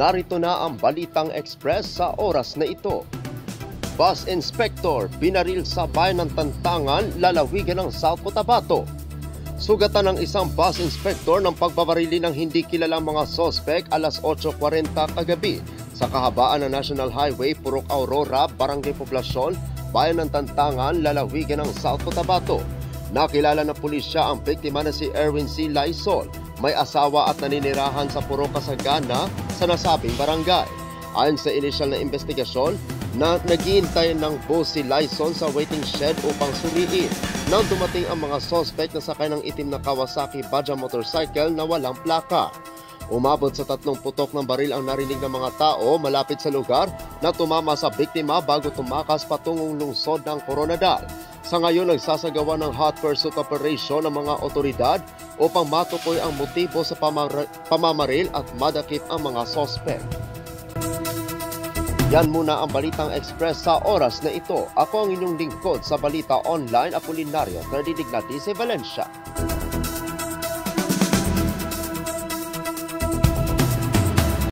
Narito na ang Balitang Express sa oras na ito. Bus Inspector binaril sa bayan ng Tantangan, lalawigan ng South Cotabato. Sugatan ng isang bus inspector ng pagbabarili ng hindi kilalang mga sospek alas 8:40 kagabi sa kahabaan ng National Highway Purok Aurora, Barangay Poblacion, bayan ng Tantangan, lalawigan ng South Cotabato. Nakilala ng pulisya ang biktima na si Erwin C. Laisol, may asawa at naninirahan sa Purok Kasagana sa nasabing barangay. Ayon sa inisyal na investigasyon, naghihintay ng bus si Laison sa waiting shed upang suriin nang dumating ang mga suspect na sakay ng itim na Kawasaki Baja motorcycle na walang plaka. Umabot sa 3 putok ng baril ang narinig ng mga tao malapit sa lugar na tumama sa biktima bago tumakas patungong lungsod ng Coronadal. Sa ngayon, nagsasagawa ng hot pursuit operation ng mga otoridad upang matukoy ang motibo sa pamamaril at madakip ang mga suspect. Yan muna ang Balitang Express sa oras na ito. Ako ang inyong lingkod sa Balita Online, Apolinario Terdidignati, Valencia.